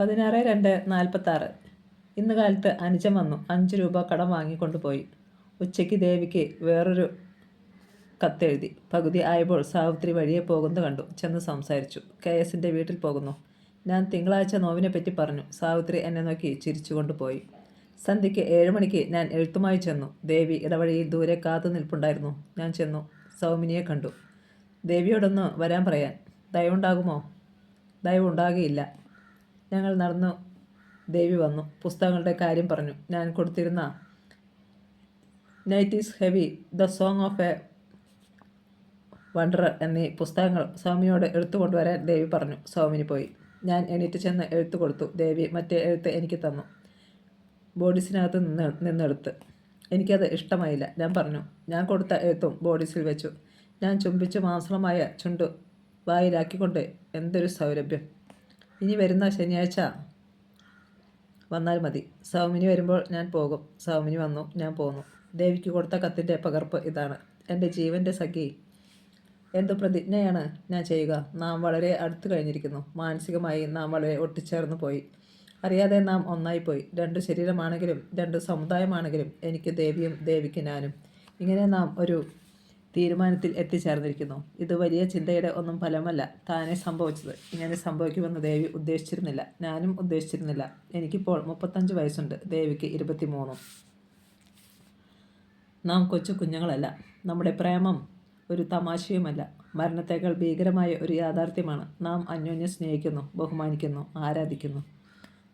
16/2/46. ഇന്ന് കാലത്ത് അനുജൻ വന്നു 5 രൂപ കടം വാങ്ങിക്കൊണ്ടുപോയി. ഉച്ചയ്ക്ക് ദേവിക്ക് വേറൊരു കത്തെഴുതി. പകുതി ആയപ്പോൾ സാവിത്രി വഴിയെ പോകുന്നത് കണ്ടു. ചെന്ന് സംസാരിച്ചു. KSന്റെ വീട്ടിൽ പോകുന്നു. ഞാൻ തിങ്കളാഴ്ച നോവിനെപ്പറ്റി പറഞ്ഞു. സാവിത്രി എന്നെ നോക്കി ചിരിച്ചുകൊണ്ട് പോയി. സന്ധ്യയ്ക്ക് 7 മണിക്ക് ഞാൻ എഴുത്തുമായി ചെന്നു. ദേവി ഇടവഴിയിൽ ദൂരെ കാത്തു നിൽപ്പുണ്ടായിരുന്നു. ഞാൻ ചെന്നു. സൗമിനിയെ കണ്ടു. ദേവിയോടൊന്ന് വരാൻ പറയാൻ. ദയവുണ്ടാകുമോ? ദയവുണ്ടാകുകയില്ല. ഞങ്ങൾ നടന്നു. ദേവി വന്നു. പുസ്തകങ്ങളുടെ കാര്യം പറഞ്ഞു. ഞാൻ കൊടുത്തിരുന്ന night is heavy, the song of a wanderer എന്നീ പുസ്തകങ്ങൾ സൗമിനിയോട് എടുത്തുകൊണ്ടുവരാൻ ദേവി പറഞ്ഞു. സൗമിനി പോയി. ഞാൻ എണീറ്റ് ചെന്ന് എഴുത്ത് കൊടുത്തു. ദേവി മറ്റേ എഴുത്ത് എനിക്ക് തന്നു. ബോഡീസിനകത്ത് നിന്നെടുത്ത്. എനിക്കത് ഇഷ്ടമായില്ല. ഞാൻ പറഞ്ഞു. ഞാൻ കൊടുത്ത എഴുത്തും ബോഡീസിൽ വെച്ചു. ഞാൻ ചുംബിച്ചു മാംസളമായ ചുണ്ടു വായിലാക്കിക്കൊണ്ട്. എന്തൊരു സൗരഭ്യം! ഇനി വരുന്ന ശനിയാഴ്ച വന്നാൽ മതി. സൗമിനി വരുമ്പോൾ ഞാൻ പോകും. സൗമിനി വന്നു. ഞാൻ പോന്നു. ദേവിക്ക് കൊടുത്ത കത്തിൻ്റെ പകർപ്പ് ഇതാണ്. എൻ്റെ ജീവൻ്റെ സഖി, എന്തു പ്രതിജ്ഞയാണ് ഞാൻ ചെയ്യുക? നാം വളരെ അടുത്തു കഴിഞ്ഞിരിക്കുന്നു. മാനസികമായി നാം വളരെ ഒട്ടിച്ചേർന്നു പോയി. അറിയാതെ നാം ഒന്നായിപ്പോയി. 2 ശരീരമാണെങ്കിലും 2 സമുദായമാണെങ്കിലും എനിക്ക് ദേവിയും ദേവിക്ക് ഞാനും. ഇങ്ങനെ നാം ഒരു തീരുമാനത്തിൽ എത്തിച്ചേർന്നിരിക്കുന്നു. ഇത് വലിയ ചിന്തയുടെ ഒന്നും ഫലമല്ല, താനേ സംഭവിച്ചത്. ഇങ്ങനെ സംഭവിക്കുമെന്ന് ദേവി ഉദ്ദേശിച്ചിരുന്നില്ല. ഞാനും ഉദ്ദേശിച്ചിരുന്നില്ല. എനിക്കിപ്പോൾ 35 വയസ്സുണ്ട്. ദേവിക്ക് 23. നാം കൊച്ചു കുഞ്ഞുങ്ങളല്ല. നമ്മുടെ പ്രേമം ഒരു തമാശയുമല്ല. മരണത്തേക്കാൾ ഭീകരമായ ഒരു യാഥാർത്ഥ്യമാണ്. നാം അന്യോന്യം സ്നേഹിക്കുന്നു, ബഹുമാനിക്കുന്നു, ആരാധിക്കുന്നു.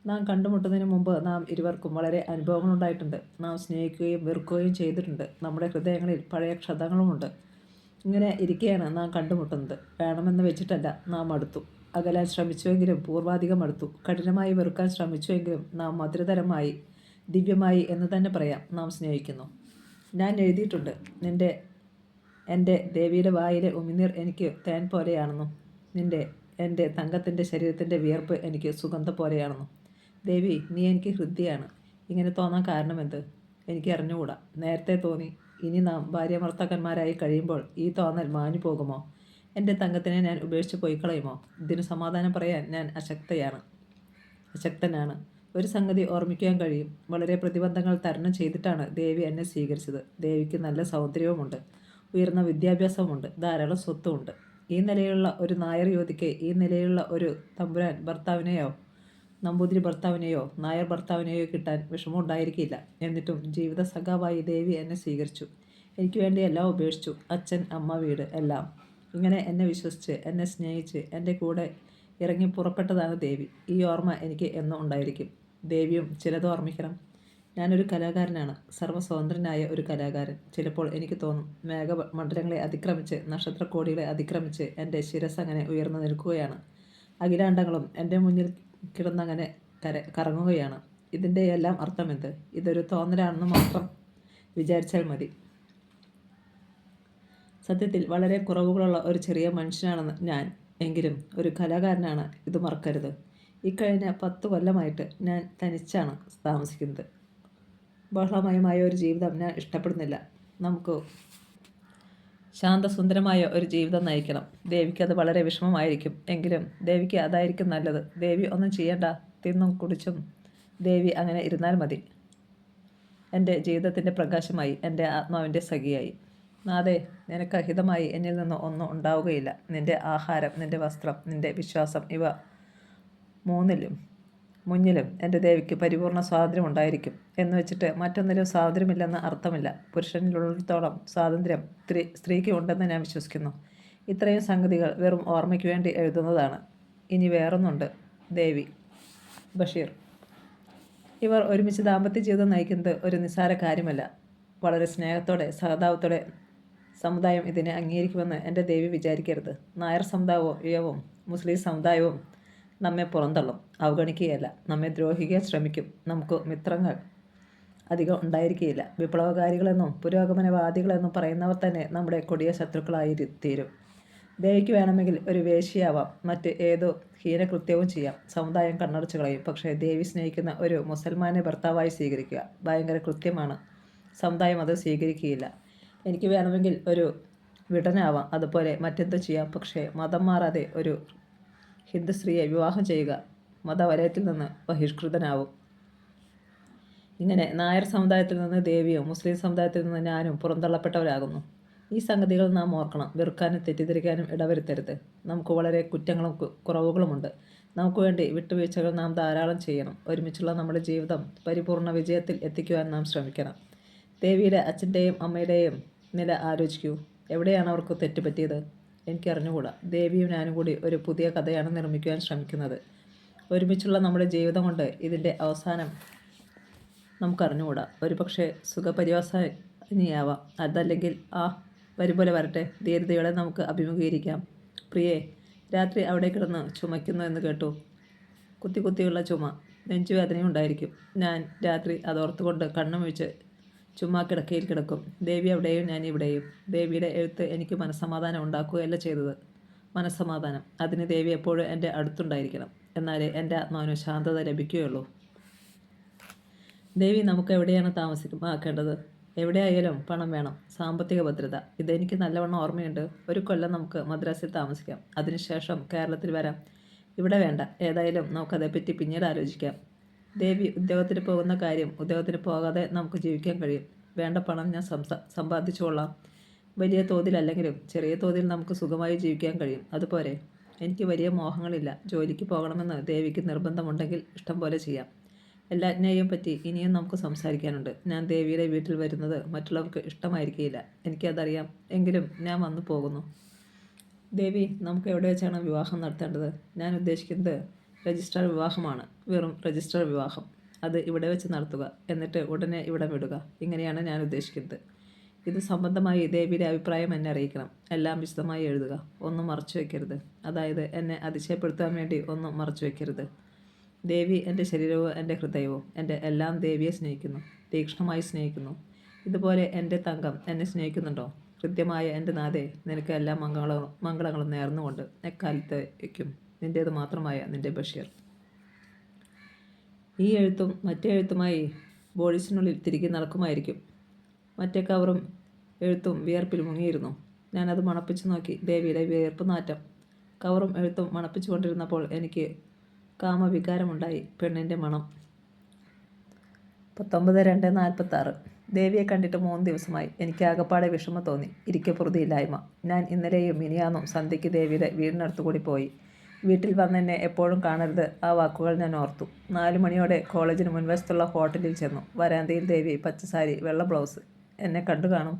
നാം കണ്ടുമുട്ടുന്നതിന് മുമ്പ് നാം ഇരുവർക്കും വളരെ അനുഭവങ്ങളുണ്ടായിട്ടുണ്ട്. നാം സ്നേഹിക്കുകയും വെറുക്കുകയും ചെയ്തിട്ടുണ്ട്. നമ്മുടെ ഹൃദയങ്ങളിൽ പഴയ ക്ഷതങ്ങളുമുണ്ട്. ഇങ്ങനെ ഇരിക്കെയാണ് നാം കണ്ടുമുട്ടുന്നത്. വേണമെന്ന് വെച്ചിട്ടല്ല. നാം അടുത്തു. അകലാൻ ശ്രമിച്ചുവെങ്കിലും പൂർവാധികം അടുത്തു. കഠിനമായി വെറുക്കാൻ ശ്രമിച്ചുവെങ്കിലും നാം മധുരതരമായി, ദിവ്യമായി എന്ന് തന്നെ പറയാം നാം സ്നേഹിക്കുന്നു. ഞാൻ എഴുതിയിട്ടുണ്ട്. എൻ്റെ ദേവിയുടെ വായിലെ ഉമിനീർ എനിക്ക് തേൻ പോലെയാണെന്നും എൻ്റെ തങ്കത്തിൻ്റെ ശരീരത്തിൻ്റെ വിയർപ്പ് എനിക്ക് സുഗന്ധം പോലെയാണെന്നും. ദേവി, നീ എനിക്ക് ഹൃദ്യയാണ്. ഇങ്ങനെ തോന്നാൻ കാരണമെന്ത്? എനിക്ക് അറിഞ്ഞുകൂടാ. നേരത്തെ തോന്നി. ഇനി നാം ഭാര്യാഭർത്താക്കന്മാരായി കഴിയുമ്പോൾ ഈ തോന്നൽ മാഞ്ഞു പോകുമോ? എൻ്റെ തങ്കത്തിനെ ഞാൻ ഉപേക്ഷിച്ച് പോയി കളയുമോ? ഇതിന് സമാധാനം പറയാൻ ഞാൻ അശക്തനാണ്. ഒരു സംഗതി ഓർമ്മിക്കാൻ കഴിയും. വളരെ പ്രതിബന്ധങ്ങൾ തരണം ചെയ്തിട്ടാണ് ദേവി എന്നെ സ്വീകരിച്ചത്. ദേവിക്ക് നല്ല സൗന്ദര്യവുമുണ്ട്, ഉയർന്ന വിദ്യാഭ്യാസവുമുണ്ട്, ധാരാളം സ്വത്തുമുണ്ട്. ഈ നിലയിലുള്ള ഒരു നായർ യുവതിക്ക് ഈ നിലയിലുള്ള ഒരു തമ്പുരാൻ ഭർത്താവിനെയോ നമ്പൂതിരി ഭർത്താവിനെയോ നായർ ഭർത്താവിനെയോ കിട്ടാൻ വിഷമമുണ്ടായിരിക്കില്ല. എന്നിട്ടും ജീവിത സഖാവായി ദേവി എന്നെ സ്വീകരിച്ചു. എനിക്ക് വേണ്ടി എല്ലാം ഉപേക്ഷിച്ചു. അച്ഛൻ, അമ്മ, വീട്, എല്ലാം. ഇങ്ങനെ എന്നെ വിശ്വസിച്ച്, എന്നെ സ്നേഹിച്ച് എൻ്റെ കൂടെ ഇറങ്ങി പുറപ്പെട്ടതാണ് ദേവി. ഈ ഓർമ്മ എനിക്ക് എന്നും ഉണ്ടായിരിക്കും. ദേവിയും ചിലത് ഓർമ്മിക്കണം. ഞാനൊരു കലാകാരനാണ്, സർവ്വസ്വതന്ത്രനായ ഒരു കലാകാരൻ. ചിലപ്പോൾ എനിക്ക് തോന്നും, മേഘമണ്ഡലങ്ങളെ അതിക്രമിച്ച്, നക്ഷത്രക്കോടികളെ അതിക്രമിച്ച് എൻ്റെ ശിരസ് അങ്ങനെ ഉയർന്നു നിൽക്കുകയാണ്. അഖിലാണ്ടങ്ങളും എൻ്റെ മുന്നിൽ കിടന്നങ്ങനെ കറങ്ങുകയാണ്. ഇതിൻ്റെ എല്ലാം അർത്ഥമെന്ത്? ഇതൊരു തോന്നലാണെന്ന് മാത്രം വിചാരിച്ചാൽ മതി. സത്യത്തിൽ വളരെ കുറവുകളുള്ള ഒരു ചെറിയ മനുഷ്യനാണെന്ന് ഞാൻ. എങ്കിലും ഒരു കലാകാരനാണ്. ഇത് മറക്കരുത്. ഇക്കഴിഞ്ഞ 10 കൊല്ലമായിട്ട് ഞാൻ തനിച്ചാണ് താമസിക്കുന്നത്. ബഹളമയമായ ഒരു ജീവിതം ഞാൻ ഇഷ്ടപ്പെടുന്നില്ല. നമുക്ക് ശാന്തസുന്ദരമായ ഒരു ജീവിതം നയിക്കണം. ദേവിക്ക് അത് വളരെ വിഷമമായിരിക്കും. എങ്കിലും ദേവിക്ക് അതായിരിക്കും നല്ലത്. ദേവി ഒന്നും ചെയ്യണ്ട. തിന്നും കുടിച്ചും ദേവി അങ്ങനെ ഇരുന്നാൽ മതി. എൻ്റെ ജീവിതത്തിൻ്റെ പ്രകാശമായി, എൻ്റെ ആത്മാവിൻ്റെ സഖിയായി. നാഥേ, നിനക്ക് അഹിതമായി എന്നിൽ നിന്ന് ഒന്നും ഉണ്ടാവുകയില്ല. നിൻ്റെ ആഹാരം, നിൻ്റെ വസ്ത്രം, നിൻ്റെ വിശ്വാസം, ഇവ മുന്നിലും എൻ്റെ ദേവിക്ക് പരിപൂർണ്ണ സ്വാതന്ത്ര്യം ഉണ്ടായിരിക്കും. എന്ന് വെച്ചിട്ട് മറ്റൊന്നിലും സ്വാതന്ത്ര്യമില്ലെന്ന് അർത്ഥമില്ല. പുരുഷനിലുള്ളിടത്തോളം സ്വാതന്ത്ര്യം സ്ത്രീക്ക് ഉണ്ടെന്ന് ഞാൻ വിശ്വസിക്കുന്നു. ഇത്രയും സംഗതികൾ വെറും ഓർമ്മയ്ക്ക് വേണ്ടി എഴുതുന്നതാണ്. ഇനി വേറൊന്നുണ്ട്. ദേവി, ബഷീർ. ഇവർ ഒരുമിച്ച് ദാമ്പത്യ ജീവിതം നയിക്കുന്നത് ഒരു നിസ്സാര കാര്യമല്ല. വളരെ സ്നേഹത്തോടെ, സഹതാപത്തോടെ സമുദായം ഇതിനെ അംഗീകരിക്കുമെന്ന് എൻ്റെ ദേവി വിചാരിക്കരുത്. നായർ സമുദായവും മുസ്ലിം സമുദായവും നമ്മെ പുറന്തള്ളും, അവഗണിക്കുകയല്ല, നമ്മെ ദ്രോഹിക്കാൻ ശ്രമിക്കും. നമുക്ക് മിത്രങ്ങൾ അധികം ഉണ്ടായിരിക്കുകയില്ല. വിപ്ലവകാരികളെന്നും പുരോഗമനവാദികളെന്നും പറയുന്നവർ തന്നെ നമ്മുടെ കൊടിയ ശത്രുക്കളായി തീരും. ദേവിക്ക് വേണമെങ്കിൽ ഒരു വേശ്യയാവാം, മറ്റ് ഏതോ ഹീനകൃത്യവും ചെയ്യാം. സമുദായം കണ്ണടച്ചു കളയും. പക്ഷേ ദേവി സ്നേഹിക്കുന്ന ഒരു മുസൽമാനെ ഭർത്താവായി സ്വീകരിക്കുക ഭയങ്കര കൃത്യമാണ്. സമുദായം അത് സ്വീകരിക്കുകയില്ല. എനിക്ക് വേണമെങ്കിൽ ഒരു വിടനാവാം, അതുപോലെ മറ്റെന്തോ ചെയ്യാം. പക്ഷേ മതം മാറാതെ ഒരു ഹിന്ദു സ്ത്രീയെ വിവാഹം ചെയ്യുക മതവലയത്തിൽ നിന്ന് ബഹിഷ്കൃതനാവും. ഇങ്ങനെ നായർ സമുദായത്തിൽ നിന്ന് ദേവിയും മുസ്ലിം സമുദായത്തിൽ നിന്ന് ഞാനും പുറന്തള്ളപ്പെട്ടവരാകുന്നു. ഈ സംഗതികൾ നാം ഓർക്കണം. വെറുക്കാനും തെറ്റിദ്ധരിക്കാനും ഇടവരുത്തരുത്. നമുക്ക് വളരെ കുറ്റങ്ങളും കുറവുകളുമുണ്ട്. നമുക്ക് വേണ്ടി വിട്ടുവീഴ്ചകൾ നാം ധാരാളം ചെയ്യണം. ഒരുമിച്ചുള്ള നമ്മുടെ ജീവിതം പരിപൂർണ വിജയത്തിൽ എത്തിക്കുവാൻ നാം ശ്രമിക്കണം. ദേവിയുടെ അച്ഛൻ്റെയും അമ്മയുടെയും നില ആലോചിക്കൂ. എവിടെയാണ് അവർക്ക് തെറ്റുപറ്റിയത്? എനിക്കറിഞ്ഞുകൂടാ. ദേവിയും ഞാനും കൂടി ഒരു പുതിയ കഥയാണ് നിർമ്മിക്കുവാൻ ശ്രമിക്കുന്നത്. ഒരുമിച്ചുള്ള നമ്മുടെ ജീവിതം കൊണ്ട് ഇതിൻ്റെ അവസാനം നമുക്കറിഞ്ഞുകൂടാ. ഒരുപക്ഷെ സുഖപര്യവസാനിയാവാം. അതല്ലെങ്കിൽ വരും പോലെ വരട്ടെ. ധീരതയോടെ നമുക്ക് അഭിമുഖീകരിക്കാം. പ്രിയേ, രാത്രി അവിടെ കിടന്ന് ചുമയ്ക്കുന്നു എന്ന് കേട്ടു. കുത്തിയുള്ള ചുമ. നെഞ്ചുവേദനയും ഉണ്ടായിരിക്കും. ഞാൻ രാത്രി അതോർത്തുകൊണ്ട് കണ്ണുമിഴിച്ച് ചുമ്മാ കിടക്കയിൽ കിടക്കും. ദേവി അവിടെയും ഞാൻ ഇവിടെയും. ദേവിയുടെ എഴുത്ത് എനിക്ക് മനസ്സമാധാനം ഉണ്ടാക്കുകയല്ല ചെയ്തത്. മനസ്സമാധാനം, അതിന് ദേവി എപ്പോഴും എൻ്റെ അടുത്തുണ്ടായിരിക്കണം. എന്നാലേ എൻ്റെ ആത്മാവിന് ശാന്തത ലഭിക്കുകയുള്ളൂ. ദേവി നമുക്ക് എവിടെയാണ് താമസിക്കേണ്ടത്? എവിടെയായാലും പണം വേണം, സാമ്പത്തിക ഭദ്രത. ഇതെനിക്ക് നല്ലവണ്ണം ഓർമ്മയുണ്ട്. ഒരു കൊല്ലം നമുക്ക് മദ്രാസിൽ താമസിക്കാം. അതിനുശേഷം കേരളത്തിൽ വരാം. ഇവിടെ വേണ്ട. ഏതായാലും നമുക്കതേപ്പറ്റി പിന്നീട് ആലോചിക്കാം. ദേവി ഉദ്യോഗത്തിന് പോകുന്ന കാര്യം, ഉദ്യോഗത്തിന് പോകാതെ നമുക്ക് ജീവിക്കാൻ കഴിയും. വേണ്ട പണം ഞാൻ സമ്പാദിച്ചുകൊള്ളാം. വലിയ തോതിലല്ലെങ്കിലും ചെറിയ തോതിൽ നമുക്ക് സുഖമായി ജീവിക്കാൻ കഴിയും. അതുപോലെ എനിക്ക് വലിയ മോഹങ്ങളില്ല. ജോലിക്ക് പോകണമെന്ന് ദേവിക്ക് നിർബന്ധമുണ്ടെങ്കിൽ ഇഷ്ടം പോലെ ചെയ്യാം. എല്ലാറ്റിനെയും പറ്റി ഇനിയും നമുക്ക് സംസാരിക്കാനുണ്ട്. ഞാൻ ദേവിയുടെ വീട്ടിൽ വരുന്നത് മറ്റുള്ളവർക്ക് ഇഷ്ടമായിരിക്കില്ല, എനിക്കതറിയാം. എങ്കിലും ഞാൻ വന്നു പോകുന്നു. ദേവി, നമുക്ക് എവിടെ വെച്ചാണ് വിവാഹം നടത്തേണ്ടത്? ഞാൻ ഉദ്ദേശിക്കുന്നത് രജിസ്റ്റർ വിവാഹമാണ്. വെറും രജിസ്റ്റർ വിവാഹം. അത് ഇവിടെ വെച്ച് നടത്തുക. എന്നിട്ട് ഉടനെ ഇവിടം വിടുക. ഇങ്ങനെയാണ് ഞാൻ ഉദ്ദേശിക്കുന്നത്. ഇത് സംബന്ധമായി ദേവിയുടെ അഭിപ്രായം എന്നെ അറിയിക്കണം. എല്ലാം വിശദമായി എഴുതുക. ഒന്നും മറച്ചു വയ്ക്കരുത്. അതായത് എന്നെ അതിശയപ്പെടുത്താൻ വേണ്ടി ഒന്നും മറച്ചു വയ്ക്കരുത്. ദേവി എൻ്റെ ശരീരവും എൻ്റെ ഹൃദയവും എൻ്റെ എല്ലാം ദേവിയെ സ്നേഹിക്കുന്നു, തീക്ഷ്ണമായി സ്നേഹിക്കുന്നു. ഇതുപോലെ എൻ്റെ തങ്കം എന്നെ സ്നേഹിക്കുന്നുണ്ടോ? കൃത്യമായ എൻ്റെ നാഥേ, നിനക്ക് എല്ലാ മംഗളങ്ങളും നേർന്നുകൊണ്ട് എക്കാലത്തേക്കും നിൻ്റേത് മാത്രമായ നിൻ്റെ ബഷീർ. ഈ എഴുത്തും മറ്റേ എഴുത്തുമായി ബോഡീസിനുള്ളിൽ തിരികെ നടക്കുമായിരിക്കും. മറ്റേ കവറും എഴുത്തും വിയർപ്പിൽ മുങ്ങിയിരുന്നു. ഞാനത് മണപ്പിച്ചു നോക്കി. ദേവിയുടെ വിയർപ്പ് നാറ്റം. കവറും എഴുത്തും മണപ്പിച്ചു കൊണ്ടിരുന്നപ്പോൾ എനിക്ക് കാമവികാരമുണ്ടായി. പെണ്ണിൻ്റെ മണം. 19/2/46. ദേവിയെ കണ്ടിട്ട് 3 ദിവസമായി. എനിക്ക് ആകപ്പാടെ വിഷമം തോന്നി. ഇരിക്കപ്പുറതിയില്ലായ്മ. ഞാൻ ഇന്നലെയും മിനിയാന്നും സന്ധ്യയ്ക്ക് ദേവിയുടെ വീടിനടുത്തുകൂടി പോയി. വീട്ടിൽ വന്നെന്നെ എപ്പോഴും കാണരുത്. ആ വാക്കുകൾ ഞാൻ ഓർത്തു. 4 മണിയോടെ കോളേജിന് മുൻവശത്തുള്ള ഹോട്ടലിൽ ചെന്നു. വരാന്തയിൽ ദേവി പച്ചസാരി, വെള്ള ബ്ലൗസ്. എന്നെ കണ്ടു കാണും.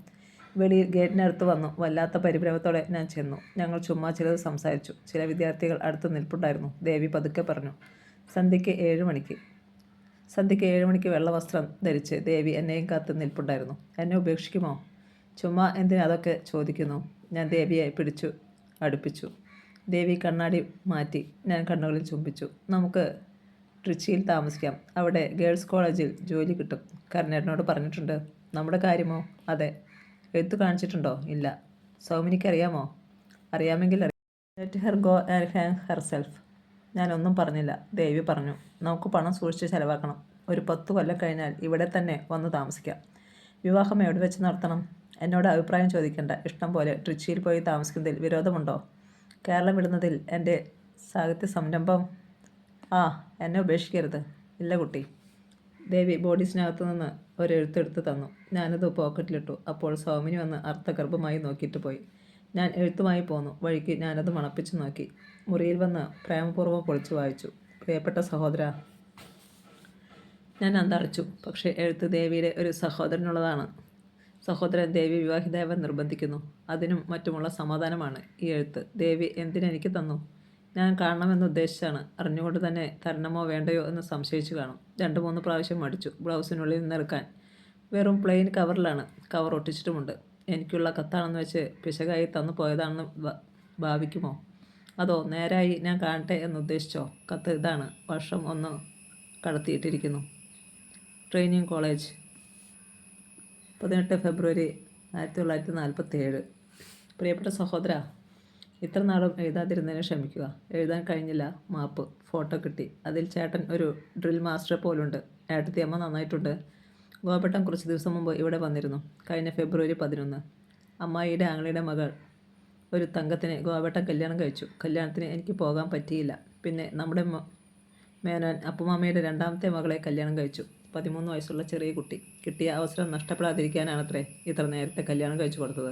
വെളിയിൽ ഗേറ്റിനടുത്ത് വന്നു. വല്ലാത്ത പരിഭ്രമത്തോടെ ഞാൻ ചെന്നു. ഞങ്ങൾ ചുമ്മാ ചിലത് സംസാരിച്ചു. ചില വിദ്യാർത്ഥികൾ അടുത്ത് നിൽപ്പുണ്ടായിരുന്നു. ദേവി പതുക്കെ പറഞ്ഞു, സന്ധ്യയ്ക്ക് 7 മണിക്ക്. സന്ധ്യയ്ക്ക് 7 മണിക്ക് വെള്ള വസ്ത്രം ധരിച്ച് ദേവി എന്നെയും കാത്ത് നിൽപ്പുണ്ടായിരുന്നു. എന്നെ ഉപേക്ഷിക്കുമോ? ചുമ്മാ എന്തിനാ അതൊക്കെ ചോദിക്കുന്നു? ഞാൻ ദേവിയെ പിടിച്ചു അടുപ്പിച്ചു. ദേവി കണ്ണാടി മാറ്റി. ഞാൻ കണ്ണുകളിൽ ചുംബിച്ചു. നമുക്ക് ട്രിച്ചിയിൽ താമസിക്കാം. അവിടെ ഗേൾസ് കോളേജിൽ ജോലി കിട്ടും. കരുണേട്ടനോട് പറഞ്ഞിട്ടുണ്ട്. നമ്മുടെ കാര്യമോ? അതെ. എഴുത്ത് കാണിച്ചിട്ടുണ്ടോ? ഇല്ല. സൗമിനിക്ക് അറിയാമോ? അറിയാമെങ്കിൽ let her go and hang herself. ഞാനൊന്നും പറഞ്ഞില്ല. ദേവി പറഞ്ഞു, നമുക്ക് പണം സൂക്ഷിച്ച് ചെലവാക്കണം. ഒരു 10 കൊല്ലം കഴിഞ്ഞാൽ ഇവിടെ തന്നെ വന്ന് താമസിക്കാം. വിവാഹം എവിടെ വെച്ച് നടത്തണം? എന്നോട് അഭിപ്രായം ചോദിക്കേണ്ട. ഇഷ്ടം പോലെ ട്രിച്ചിയിൽ പോയി താമസിക്കുന്നതിൽ വിരോധമുണ്ടോ? കേരളം വിടുന്നതിൽ എൻ്റെ സാഹിത്യ സംരംഭം. എന്നെ ഉപേക്ഷിക്കരുത്. ഇല്ല കുട്ടി. ദേവി ബോഡീസിനകത്തു നിന്ന് ഒരെഴുത്തെടുത്ത് തന്നു. ഞാനത് പോക്കറ്റിലിട്ടു. അപ്പോൾ സൗമിനി വന്ന് അർത്ഥഗർഭമായി നോക്കിയിട്ട് പോയി. ഞാൻ എഴുത്തുമായി പോന്നു. വഴിക്ക് ഞാനത് മണപ്പിച്ചു നോക്കി. മുറിയിൽ വന്ന് പ്രേമപൂർവ്വം പൊളിച്ചു വായിച്ചു. പ്രിയപ്പെട്ട സഹോദര. ഞാൻ അന്തളിച്ചു. പക്ഷേ എഴുത്ത് ദേവിയുടെ ഒരു സഹോദരനുള്ളതാണ്. സഹോദരൻ ദേവി വിവാഹിതാവാൻ നിർബന്ധിക്കുന്നു. അതിനും മറ്റുമുള്ള സമാധാനമാണ് ഈ എഴുത്ത്. ദേവി എന്തിനെനിക്ക് തന്നു? ഞാൻ കാണണമെന്ന് ഉദ്ദേശിച്ചാണ്. അറിഞ്ഞുകൊണ്ട് തന്നെ തരണമോ വേണ്ടയോ എന്ന് സംശയിച്ചു കാണും. 2-3 പ്രാവശ്യം മടിച്ചു ബ്ലൗസിനുള്ളിൽ നിന്നെടുക്കാൻ. വെറും പ്ലെയിൻ കവറിലാണ്. കവർ ഒട്ടിച്ചിട്ടുമുണ്ട്. എനിക്കുള്ള കത്താണെന്ന് വെച്ച് പിശകായി തന്നു പോയതാണെന്ന് ഭാവിക്കുമോ? അതോ നേരായി ഞാൻ കാണട്ടെ എന്നുദ്ദേശിച്ചോ? കത്ത് ഇതാണ്. വർഷം 1 കടത്തിയിട്ടിരിക്കുന്നു. ട്രെയിനിങ് കോളേജ്, 18 ഫെബ്രുവരി 1947. പ്രിയപ്പെട്ട സഹോദര, ഇത്ര നാളും എഴുതാതിരുന്നതിന് ക്ഷമിക്കുക. എഴുതാൻ കഴിഞ്ഞില്ല, മാപ്പ്. ഫോട്ടോ കിട്ടി. അതിൽ ചേട്ടൻ ഒരു ഡ്രിൽ മാസ്റ്ററെ പോലുണ്ട്. ഏട്ടത്തി അമ്മ നന്നായിട്ടുണ്ട്. ഗോപട്ടൻ കുറച്ച് ദിവസം മുമ്പ് ഇവിടെ വന്നിരുന്നു. കഴിഞ്ഞ ഫെബ്രുവരി 11. അമ്മായിയുടെ ആങ്ങളുടെ മകൾ ഒരു തങ്കത്തിനെ ഗോപട്ടൻ കല്യാണം കഴിച്ചു. കല്യാണത്തിന് എനിക്ക് പോകാൻ പറ്റിയില്ല. പിന്നെ നമ്മുടെ മേനോൻ അപ്പുമാമയുടെ രണ്ടാമത്തെ മകളെ കല്യാണം കഴിച്ചു. 13 വയസ്സുള്ള ചെറിയ കുട്ടി. കിട്ടിയ അവസരം നഷ്ടപ്പെടാതിരിക്കാനാണത്രേ ഇത്ര നേരത്തെ കല്യാണം കഴിച്ചു കൊടുത്തത്.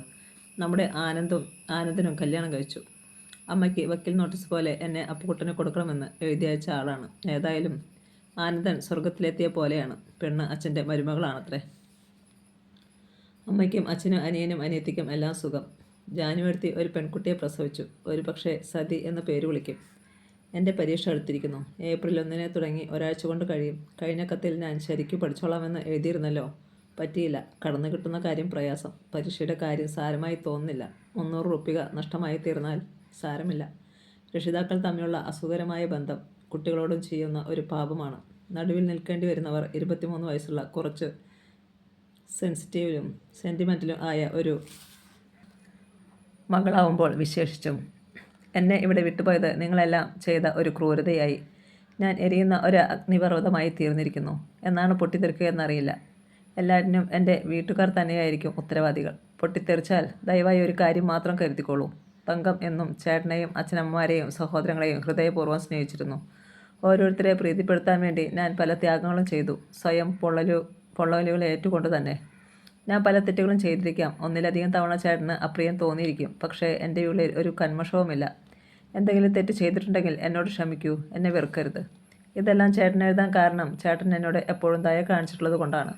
നമ്മുടെ ആനന്ദനും കല്യാണം കഴിച്ചു. അമ്മയ്ക്ക് വക്കീൽ നോട്ടീസ് പോലെ എന്നെ അപ്പുകുട്ടന് കൊടുക്കണമെന്ന് എഴുതി അയച്ച ആളാണ്. ഏതായാലും ആനന്ദൻ സ്വർഗത്തിലെത്തിയ പോലെയാണ്. പെണ്ണ് അച്ഛൻ്റെ മരുമകളാണത്രേ. അമ്മയ്ക്കും അച്ഛനും അനിയനും അനിയത്തിക്കും എല്ലാം സുഖം. ജാനുവരുത്തി ഒരു പെൺകുട്ടിയെ പ്രസവിച്ചു. ഒരു പക്ഷേ സതി എന്ന പേര് വിളിക്കും. എൻ്റെ പരീക്ഷ എടുത്തിരിക്കുന്നു. ഏപ്രിൽ 1 തുടങ്ങി ഒരാഴ്ച കൊണ്ട് കഴിയും. കഴിഞ്ഞ കത്തിൽ ഞാൻ ശരിക്കും പഠിച്ചോളാമെന്ന് എഴുതിയിരുന്നല്ലോ. പറ്റിയില്ല. കടന്നു കിട്ടുന്ന കാര്യം പ്രയാസം. പരീക്ഷയുടെ കാര്യം സാരമായി തോന്നുന്നില്ല. 300 റുപ്യ നഷ്ടമായി തീർന്നാൽ സാരമില്ല. രക്ഷിതാക്കൾ തമ്മിലുള്ള അസുഖകരമായ ബന്ധം കുട്ടികളോടും ചെയ്യുന്ന ഒരു പാപമാണ്. നടുവിൽ നിൽക്കേണ്ടി വരുന്നവർ 23 വയസ്സുള്ള കുറച്ച് സെൻസിറ്റീവിലും സെൻറ്റിമെൻറ്റിലും ആയ ഒരു മകളാവുമ്പോൾ വിശേഷിച്ചും. എന്നെ ഇവിടെ വിട്ടുപോയത് നിങ്ങളെല്ലാം ചെയ്ത ഒരു ക്രൂരതയായി. ഞാൻ എരിയുന്ന ഒരു അഗ്നിപർവ്വതമായി തീർന്നിരിക്കുന്നു. എന്നാണ് പൊട്ടിത്തെറിക്കുകയെന്നറിയില്ല. എല്ലാറ്റിനും എൻ്റെ വീട്ടുകാർ തന്നെയായിരിക്കും ഉത്തരവാദികൾ. പൊട്ടിത്തെറിച്ചാൽ ദയവായി ഒരു കാര്യം മാത്രം കരുതിക്കോളൂ. തങ്കം എന്നും ചേട്ടനെയും അച്ഛനമ്മമാരെയും സഹോദരങ്ങളെയും ഹൃദയപൂർവ്വം സ്നേഹിച്ചിരുന്നു. ഓരോരുത്തരെ പ്രീതിപ്പെടുത്താൻ വേണ്ടി ഞാൻ പല ത്യാഗങ്ങളും ചെയ്തു. സ്വയം പൊള്ളലുകൾ ഏറ്റുകൊണ്ട് തന്നെ. ഞാൻ പല തെറ്റുകളും ചെയ്തിരിക്കാം. ഒന്നിലധികം തവണ ചേട്ടന് അപ്രിയം തോന്നിയിരിക്കും. പക്ഷേ എൻ്റെ ഉള്ളിൽ ഒരു കന്മഷവുമില്ല. എന്തെങ്കിലും തെറ്റ് ചെയ്തിട്ടുണ്ടെങ്കിൽ എന്നോട് ക്ഷമിക്കൂ. എന്നെ വെറുക്കരുത്. ഇതെല്ലാം ചേട്ടൻ എഴുതാൻ കാരണം ചേട്ടൻ എന്നോട് എപ്പോഴും ദയ കാണിച്ചിട്ടുള്ളത് കൊണ്ടാണ്.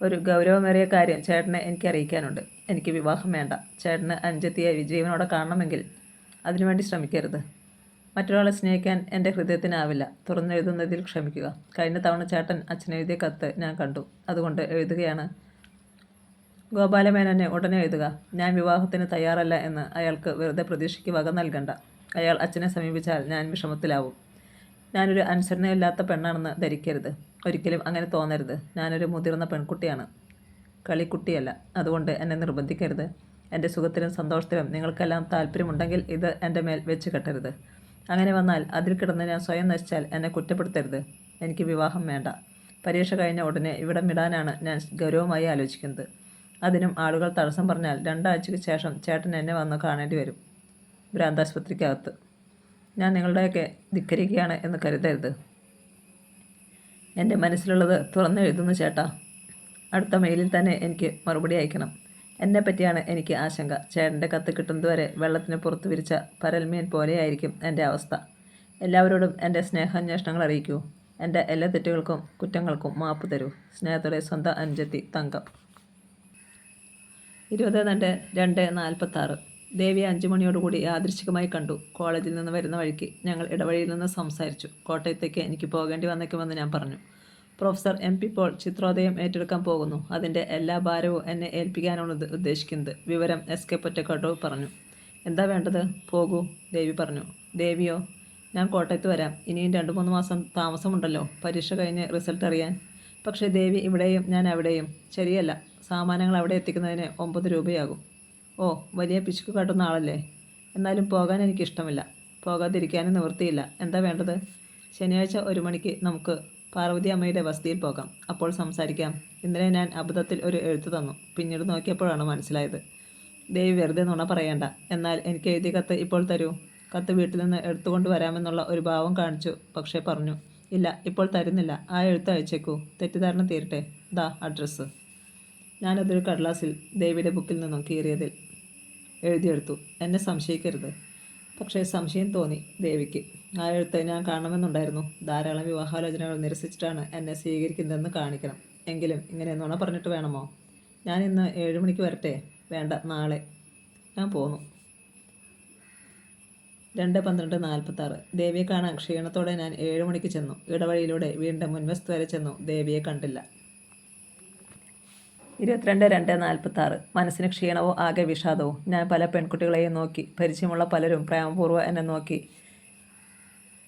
ഒരു ഗൗരവമേറിയ കാര്യം ചേട്ടനെ എനിക്ക് അറിയിക്കാനുണ്ട്. എനിക്ക് വിവാഹം വേണ്ട. ചേട്ടന് അനുജത്തിയെ വിജീവനോടെ കാണണമെങ്കിൽ അതിനുവേണ്ടി ശ്രമിക്കരുത്. മറ്റൊരാളെ സ്നേഹിക്കാൻ എൻ്റെ ഹൃദയത്തിനാവില്ല. തുറന്നെഴുതുന്നതിൽ ക്ഷമിക്കുക. കഴിഞ്ഞ തവണ ചേട്ടൻ അച്ഛനെഴുതിയ കത്ത് ഞാൻ കണ്ടു. അതുകൊണ്ട് എഴുതുകയാണ്. ഗോപാലമേനോനെ ഉടനെ എഴുതുക. ഞാൻ വിവാഹത്തിന് തയ്യാറല്ല എന്ന് അയാൾക്ക് വെറുതെ പ്രതീക്ഷയ്ക്ക് വക നൽകണ്ട. അയാൾ അച്ഛനെ സമീപിച്ചാൽ ഞാൻ വിഷമത്തിലാവും. ഞാനൊരു അനുസരണയില്ലാത്ത പെണ്ണാണെന്ന് ധരിക്കരുത്. ഒരിക്കലും അങ്ങനെ തോന്നരുത്. ഞാനൊരു മുതിർന്ന പെൺകുട്ടിയാണ്, കളിക്കുട്ടിയല്ല. അതുകൊണ്ട് എന്നെ നിർബന്ധിക്കരുത്. എൻ്റെ സുഖത്തിലും സന്തോഷത്തിലും നിങ്ങൾക്കെല്ലാം താല്പര്യമുണ്ടെങ്കിൽ ഇത് എൻ്റെ മേൽ വെച്ച് കെട്ടരുത്. അങ്ങനെ വന്നാൽ അതിൽ കിടന്ന് ഞാൻ സ്വയം നശിച്ചാൽ എന്നെ കുറ്റപ്പെടുത്തരുത്. എനിക്ക് വിവാഹം വേണ്ട. പരീക്ഷ കഴിഞ്ഞ ഉടനെ ഇവിടം വിടാനാണ് ഞാൻ ഗൗരവമായി ആലോചിക്കുന്നത്. അതിനും ആളുകൾ തടസ്സം പറഞ്ഞാൽ 2 ആഴ്ചയ്ക്ക് ശേഷം ചേട്ടൻ എന്നെ വന്ന് കാണേണ്ടി വരും, ഭ്രാന്താശുപത്രിക്കകത്ത്. ഞാൻ നിങ്ങളുടെയൊക്കെ ധിക്കരിക്കുകയാണ് എന്ന് കരുതരുത്. എൻ്റെ മനസ്സിലുള്ളത് തുറന്ന് എഴുതുന്നു ചേട്ടാ. അടുത്ത മെയിലിൽ തന്നെ എനിക്ക് മറുപടി അയക്കണം. എന്നെപ്പറ്റിയാണ് എനിക്ക് ആശങ്ക. ചേട്ടൻ്റെ കത്ത് കിട്ടുന്നതുവരെ വെള്ളത്തിന് പുറത്ത് വിരിച്ച പരൽമീൻ പോലെയായിരിക്കും എൻ്റെ അവസ്ഥ. എല്ലാവരോടും എൻ്റെ സ്നേഹാന്വേഷണങ്ങൾ അറിയിക്കൂ. എൻ്റെ എല്ലാ തെറ്റുകൾക്കും കുറ്റങ്ങൾക്കും മാപ്പ് തരൂ. സ്നേഹത്തോടെ സ്വന്തം അനുജത്തി തങ്കം. 22/2/46. ദേവിയെ 5 മണിയോടുകൂടി യാദൃച്ഛികമായി കണ്ടു. കോളേജിൽ നിന്ന് വരുന്ന വഴിക്ക് ഞങ്ങൾ ഇടവഴിയിൽ നിന്ന് സംസാരിച്ചു. കോട്ടയത്തേക്ക് എനിക്ക് പോകേണ്ടി വന്നേക്കുമെന്ന് ഞാൻ പറഞ്ഞു. പ്രൊഫസർ MP പോൾ ചിത്രോദയം ഏറ്റെടുക്കാൻ പോകുന്നു. അതിൻ്റെ എല്ലാ ഭാരവും എന്നെ ഏൽപ്പിക്കാനാണ് ഉദ്ദേശിക്കുന്നത്. വിവരം SK പൊറ്റക്കാട്ടോ പറഞ്ഞു. എന്താ വേണ്ടത്? പോകൂ, ദേവി പറഞ്ഞു. ദേവിയോ? ഞാൻ കോട്ടയത്ത് വരാം. ഇനിയും 2-3 മാസം താമസമുണ്ടല്ലോ പരീക്ഷ കഴിഞ്ഞ് റിസൾട്ട് അറിയാൻ. പക്ഷേ ദേവി ഇവിടെയും ഞാൻ അവിടെയും. ശരിയല്ല. സാമാനങ്ങൾ അവിടെ എത്തിക്കുന്നതിന് 9 രൂപയാകും. ഓ, വലിയ പിശുക്ക് കാട്ടുന്ന ആളല്ലേ. എന്നാലും പോകാൻ എനിക്കിഷ്ടമില്ല. പോകാതിരിക്കാനും നിവൃത്തിയില്ല. എന്താ വേണ്ടത്? ശനിയാഴ്ച 1 മണിക്ക് നമുക്ക് പാർവതി അമ്മയുടെ വസതിയിൽ പോകാം. അപ്പോൾ സംസാരിക്കാം. ഇന്നലെ ഞാൻ അബദ്ധത്തിൽ ഒരു എഴുത്ത് തന്നു. പിന്നീട് നോക്കിയപ്പോഴാണ് മനസ്സിലായത്. ദേവി വെറുതെ നുണ പറയണ്ട. എന്നാൽ എനിക്ക് എഴുതിയ കത്ത് ഇപ്പോൾ തരൂ. കത്ത് വീട്ടിൽ നിന്ന് എടുത്തുകൊണ്ട് വരാമെന്നുള്ള ഒരു ഭാവം കാണിച്ചു. പക്ഷേ പറഞ്ഞു, ഇല്ല, ഇപ്പോൾ തരുന്നില്ല. ആ എഴുത്ത് അയച്ചേക്കൂ. തെറ്റിദ്ധാരണ തീരട്ടെ. ദാ അഡ്രസ്സ്. ഞാനതൊരു കടലാസിൽ ദേവിയുടെ ബുക്കിൽ നിന്നും കീറിയതിൽ എഴുതിയെടുത്തു. എന്നെ സംശയിക്കരുത്. പക്ഷേ സംശയം തോന്നി ദേവിക്ക്. ആ എഴുത്ത് ഞാൻ കാണണമെന്നുണ്ടായിരുന്നു. ധാരാളം വിവാഹാലോചനകൾ നിരസിച്ചിട്ടാണ് എന്നെ സ്വീകരിക്കുന്നതെന്ന് കാണിക്കണം. എങ്കിലും ഇങ്ങനെ നുണ പറഞ്ഞിട്ട് വേണമോ? ഞാൻ ഇന്ന് 7 മണിക്ക് വരട്ടെ? വേണ്ട, നാളെ. ഞാൻ പോന്നു. 2/12/46. ദേവിയെ കാണാൻ ക്ഷീണത്തോടെ ഞാൻ 7 മണിക്ക് ചെന്നു. ഇടവഴിയിലൂടെ വീണ്ടും മുൻവശത്ത് വരെ ചെന്നു. ദേവിയെ കണ്ടില്ല. 22/2/46. മനസ്സിന് ക്ഷീണവും ആകെ വിഷാദവും. ഞാൻ പല പെൺകുട്ടികളെയും നോക്കി. പരിചയമുള്ള പലരും പ്രേമപൂർവ്വം എന്നെ നോക്കി.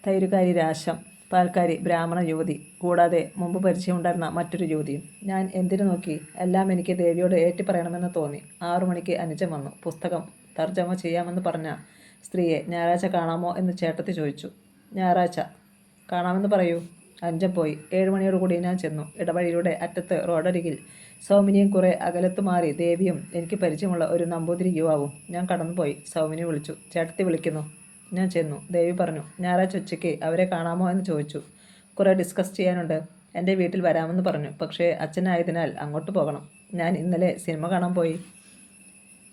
തൈരുകാരി രാശം, പാൽക്കാരി ബ്രാഹ്മണ യുവതി, കൂടാതെ മുമ്പ് പരിചയമുണ്ടായിരുന്ന മറ്റൊരു യുവതിയും. ഞാൻ എന്തിനു നോക്കി? എല്ലാം എനിക്ക് ദേവിയോട് ഏറ്റുപറയണമെന്ന് തോന്നി. 6 മണിക്ക് അനുജൻ വന്നു. പുസ്തകം തർജ്ജമ ചെയ്യാമെന്ന് പറഞ്ഞ സ്ത്രീയെ ഞായറാഴ്ച കാണാമോ എന്ന് ചേട്ടത്തി ചോദിച്ചു. ഞായറാഴ്ച കാണാമെന്ന് പറയൂ. അനുജൻ പോയി. 7 മണിയോടുകൂടി ഞാൻ ചെന്നു. ഇടവഴിയിലൂടെ അറ്റത്ത് റോഡരികിൽ സൗമിനിയും കുറെ അകലത്ത് മാറി ദേവിയും എനിക്ക് പരിചയമുള്ള ഒരു നമ്പൂതിരി യുവാവും. ഞാൻ കടന്നുപോയി. സൗമിനി വിളിച്ചു. ചേട്ടത്തി വിളിക്കുന്നു. ഞാൻ ചെന്നു. ദേവി പറഞ്ഞു, ഞായറാഴ്ച ഉച്ചയ്ക്ക് അവരെ കാണാമോ എന്ന് ചോദിച്ചു. കുറേ ഡിസ്കസ് ചെയ്യാനുണ്ട്. എൻ്റെ വീട്ടിൽ വരാമെന്ന് പറഞ്ഞു. പക്ഷേ അച്ഛനായതിനാൽ അങ്ങോട്ട് പോകണം. ഞാൻ ഇന്നലെ സിനിമ കാണാൻ പോയി.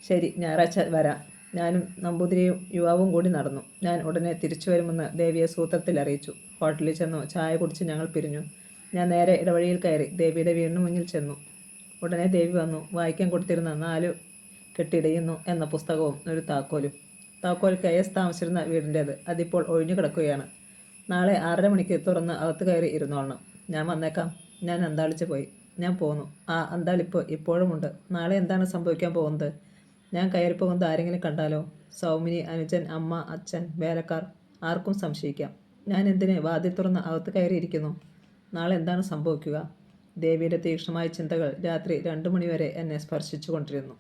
ശരി, ഞായറാഴ്ച വരാം. ഞാനും നമ്പൂതിരിയും യുവാവും കൂടി നടന്നു. ഞാൻ ഉടനെ തിരിച്ചു വരുമെന്ന് ദേവിയെ സൂത്രത്തിൽ അറിയിച്ചു. ഹോട്ടലിൽ ചെന്നു ചായ കുടിച്ച് ഞങ്ങൾ പിരിഞ്ഞു. ഞാൻ നേരെ ഇടവഴിയിൽ കയറി ദേവിയുടെ വീടിന് മുന്നിൽ ചെന്നു. ഉടനെ ദേവി വന്നു. വായിക്കാൻ കൊടുത്തിരുന്ന 4 കെട്ടിടയുന്നു എന്ന പുസ്തകവും ഒരു താക്കോലും. താക്കോൽ KS താമസിച്ചിരുന്ന വീടിൻ്റേത്. അതിപ്പോൾ ഒഴിഞ്ഞു കിടക്കുകയാണ്. നാളെ 6:30 മണിക്ക് തുറന്ന് അകത്ത് കയറി ഇരുന്നോളണം. ഞാൻ വന്നേക്കാം. ഞാൻ അന്താളിച്ച് പോയി. ഞാൻ പോന്നു. ആ അന്താളിപ്പ് ഇപ്പോഴുമുണ്ട്. നാളെ എന്താണ് സംഭവിക്കാൻ പോകുന്നത്? ഞാൻ കയറിപ്പോകുന്നത് ആരെങ്കിലും കണ്ടാലോ? സൗമിനി, അനുജൻ, അമ്മ, അച്ഛൻ, വേലക്കാർ, ആർക്കും സംശയിക്കാം. ഞാൻ എന്തിന് വാതിൽ തുറന്ന് അകത്ത് കയറിയിരിക്കുന്നു? നാളെ എന്താണ് സംഭവിക്കുക? ദേവിയുടെ തീക്ഷ്ണമായ ചിന്തകൾ രാത്രി 2 മണിവരെ എന്നെ സ്പർശിച്ചു കൊണ്ടിരുന്നു.